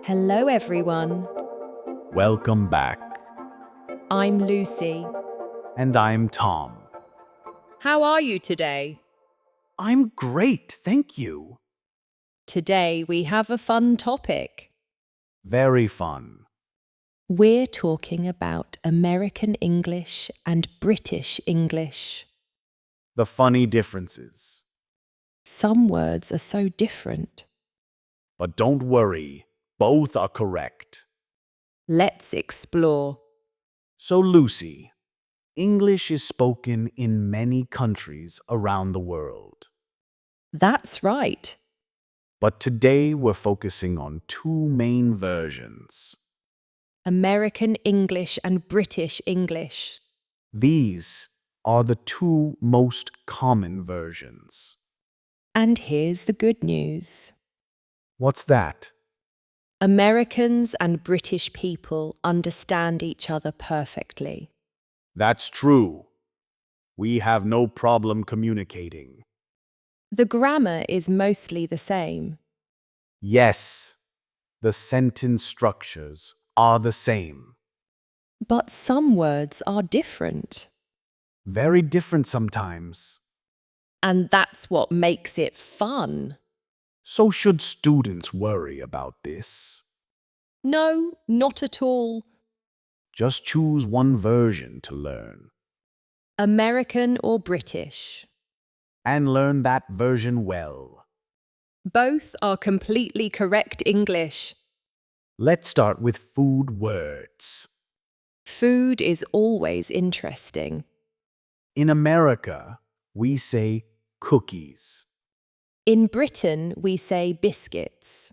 Hello, everyone. Welcome back. I'm Lucy. And I'm Tom. How are you today? I'm great, thank you. Today we have a fun topic. Very fun. We're talking about American English and British English. The funny differences. Some words are so different. But don't worry, both are correct. Let's explore. So, Lucy, English is spoken in many countries around the world. That's right. But today we're focusing on two main versions. American English and British English. These are the two most common versions. And here's the good news. What's that? Americans and British people understand each other perfectly. That's true. We have no problem communicating. The grammar is mostly the same. Yes, the sentence structures are the same. But some words are different. Very different sometimes. And that's what makes it fun. So should students worry about this? No, not at all. Just choose one version to learn. American or British. And learn that version well. Both are completely correct English. Let's start with food words. Food is always interesting. In America, we say cookies. In Britain, we say biscuits.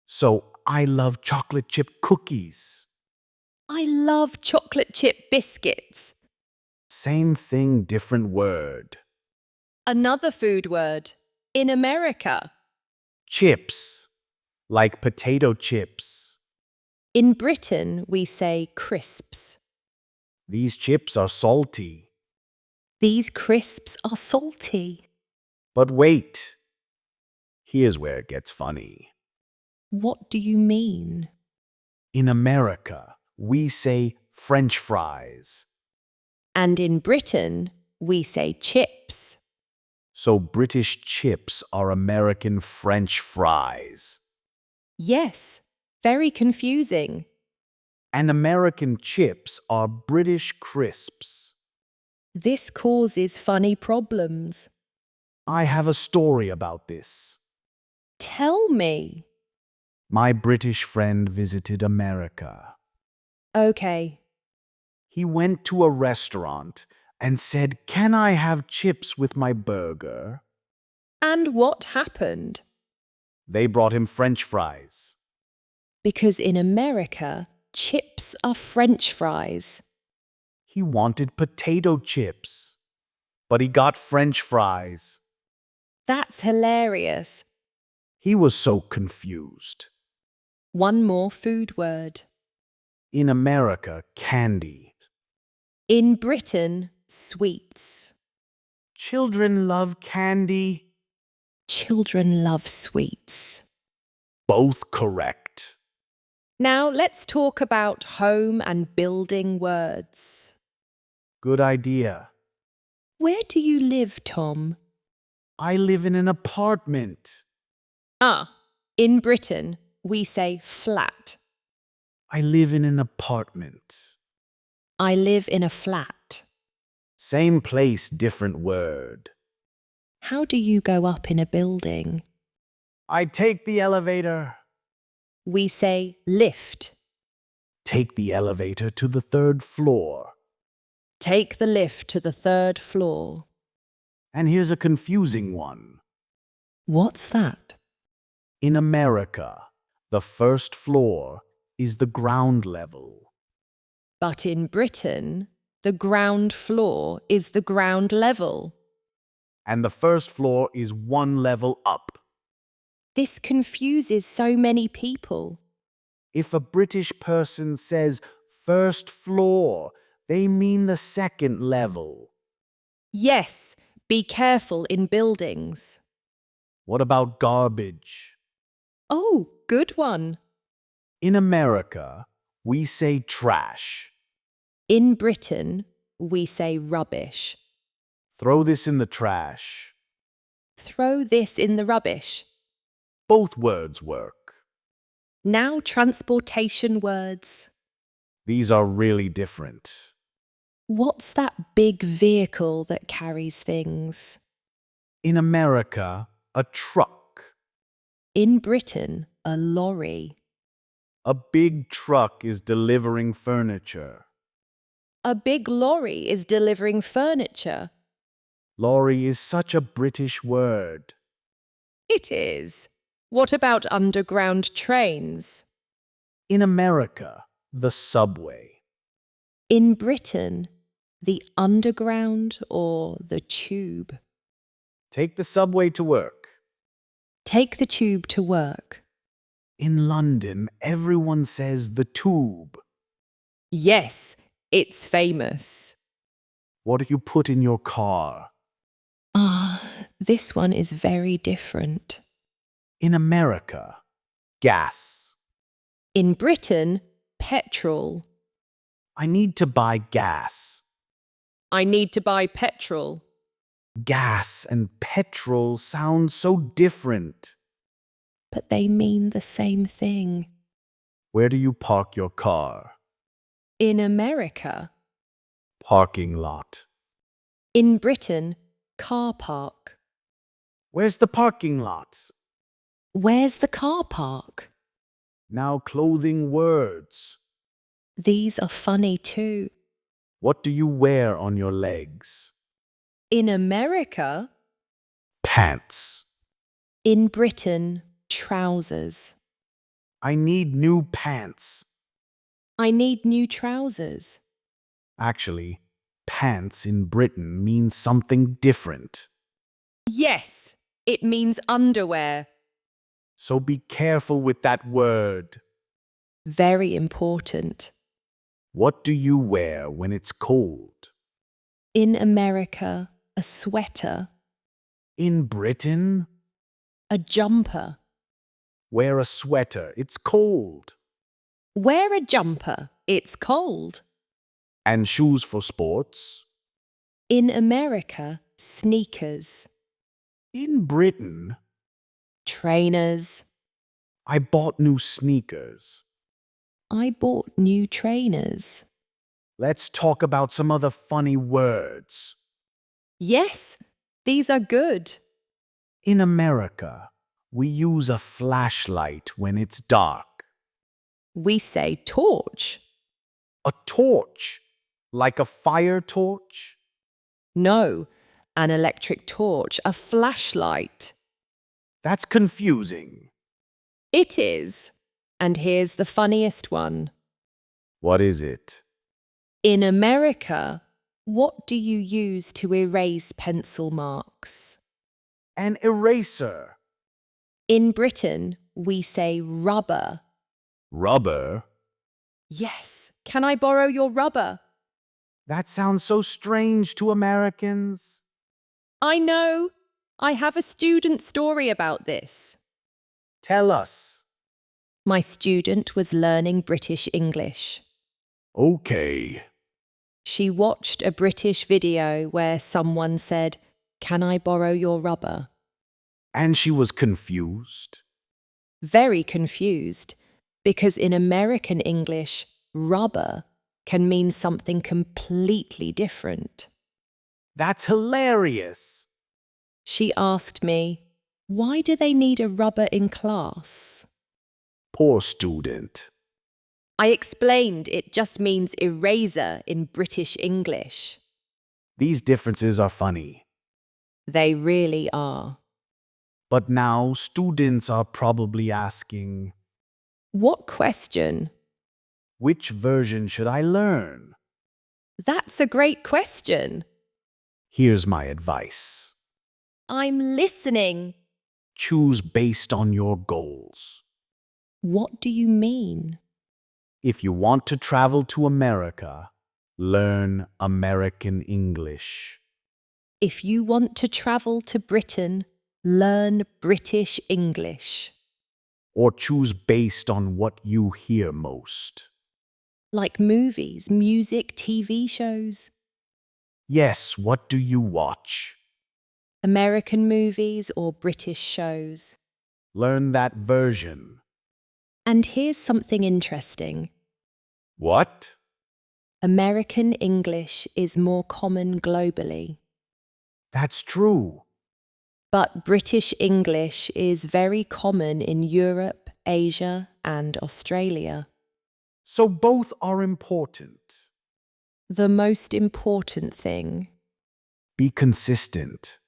So I love chocolate chip cookies. I love chocolate chip biscuits. Same thing, different word. Another food word. In America. Chips, like potato chips. In Britain, we say crisps. These chips are salty. These crisps are salty. But wait, here's where it gets funny. What do you mean? In America, we say French fries. And in Britain, we say chips. So British chips are American French fries. Yes, very confusing. And American chips are British crisps. This causes funny problems. I have a story about this. Tell me. My British friend visited America. Okay. He went to a restaurant and said, "Can I have chips with my burger?" And what happened? They brought him French fries. Because in America, chips are French fries. He wanted potato chips, but he got French fries. That's hilarious. He was so confused. One more food word. In America, candy. In Britain, sweets. Children love candy. Children love sweets. Both correct. Now let's talk about home and building words. Good idea. Where do you live, Tom? I live in an apartment. In Britain, we say flat. I live in an apartment. I live in a flat. Same place, different word. How do you go up in a building? I take the elevator. We say lift. Take the elevator to the third floor. Take the lift to the third floor. And here's a confusing one. What's that? In America, the first floor is the ground level. But in Britain, the ground floor is the ground level. And the first floor is one level up. This confuses so many people. If a British person says first floor, they mean the second level. Yes, be careful in buildings. What about garbage? Oh, good one. In America, we say trash. In Britain, we say rubbish. Throw this in the trash. Throw this in the rubbish. Both words work. Now transportation words. These are really different. What's that big vehicle that carries things? In America, a truck. In Britain, a lorry. A big truck is delivering furniture. A big lorry is delivering furniture. Lorry is such a British word. It is. What about underground trains? In America, the subway. In Britain, the underground or the tube. Take the subway to work. Take the tube to work. In London, everyone says the tube. Yes, it's famous. What do you put in your car? This one is very different. In America, gas. In Britain, petrol. I need to buy gas. I need to buy petrol. Gas and petrol sound so different. But they mean the same thing. Where do you park your car? In America. Parking lot. In Britain, car park. Where's the parking lot? Where's the car park? Now clothing words. These are funny too. What do you wear on your legs? In America. Pants. In Britain, trousers. I need new pants. I need new trousers. Actually, pants in Britain means something different. Yes, it means underwear. So be careful with that word. Very important. What do you wear when it's cold? In America, a sweater. In Britain, A jumper. wear a sweater. It's cold. Wear a jumper. It's cold. And shoes for sports. In America, sneakers. In Britain, Trainers. I bought new sneakers. I bought new trainers. Let's talk about some other funny words. Yes, these are good. In America, we use a flashlight when it's dark. We say torch. A torch, like a fire torch. No, an electric torch, a flashlight. That's confusing. It is. And here's the funniest one. What is it? In America, what do you use to erase pencil marks? An eraser. In Britain, we say rubber. Rubber. Yes, can I borrow your rubber? That sounds so strange to Americans. I know. I have a student story about this. Tell us. My student was learning British English. Okay. She watched a British video where someone said, "Can I borrow your rubber?" And she was confused. Very confused, because in American English, rubber can mean something completely different. That's hilarious. She asked me, "Why do they need a rubber in class?" Poor student. I explained it just means eraser in British English. These differences are funny. They really are. But now students are probably asking, What question? which version should I learn? That's a great question. Here's my advice. I'm listening. Choose based on your goals. What do you mean? If you want to travel to America, learn American English. If you want to travel to Britain, learn British English. or choose based on what you hear most. Like movies, music, TV shows. Yes, what do you watch? American movies or British shows. Learn that version. And here's something interesting. What? American English is more common globally, That's true. but British English is very common in Europe, Asia, and Australia. So both are important. The most important thing. Be consistent.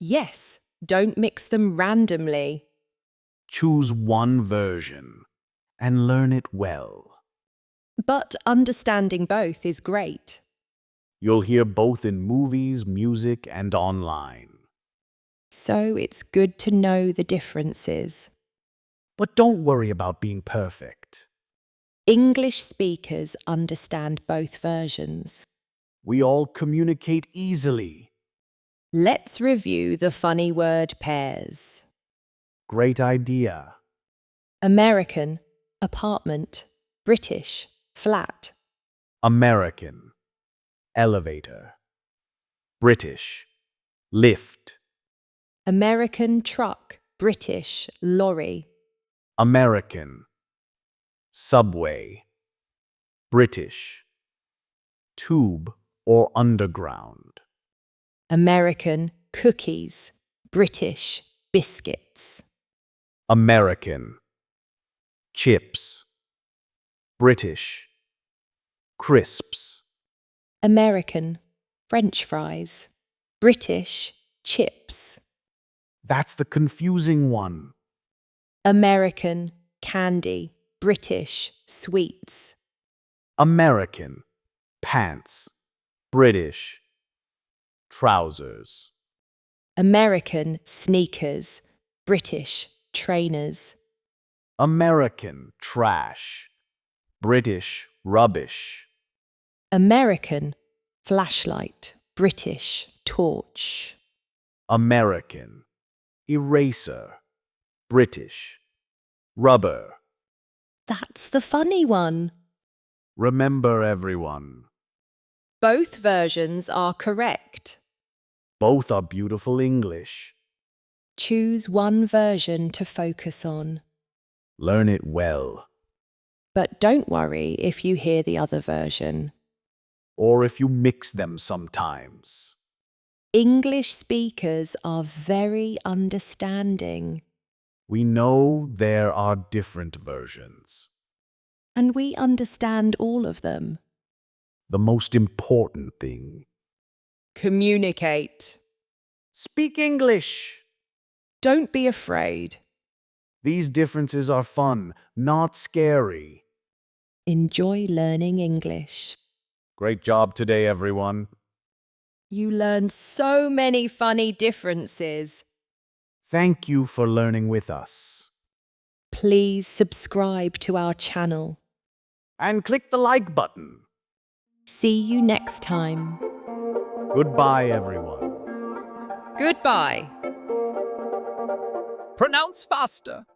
Yes, don't mix them randomly. Choose one version and learn it well. But understanding both is great. You'll hear both in movies, music, and online. So it's good to know the differences. But don't worry about being perfect. English speakers understand both versions. We all communicate easily. Let's review the funny word pairs. Great idea. American, apartment. British, flat. American, elevator. British, lift. American truck. British, lorry. American, subway. British, tube or underground. American, cookies. British, biscuits. American, chips. British, crisps. American, French fries. British, chips. That's the confusing one. American, candy. British, sweets. American, pants. British, trousers. American, sneakers. British, trainers. American, trash. British, rubbish. American, flashlight. British, torch. American, eraser. British, rubber. That's the funny one. Remember, everyone, Both versions are correct. both are beautiful English. Choose one version to focus on. Learn it well. But don't worry if you hear the other version. Or if you mix them sometimes. English speakers are very understanding, We know there are different versions. and we understand all of them. The most important thing. Communicate. Speak English. Don't be afraid. These differences are fun, not scary. Enjoy learning English. Great job today, everyone. You learned so many funny differences. Thank you for learning with us. Please subscribe to our channel. And click the like button. See you next time. Goodbye, everyone. Goodbye. Pronounce faster.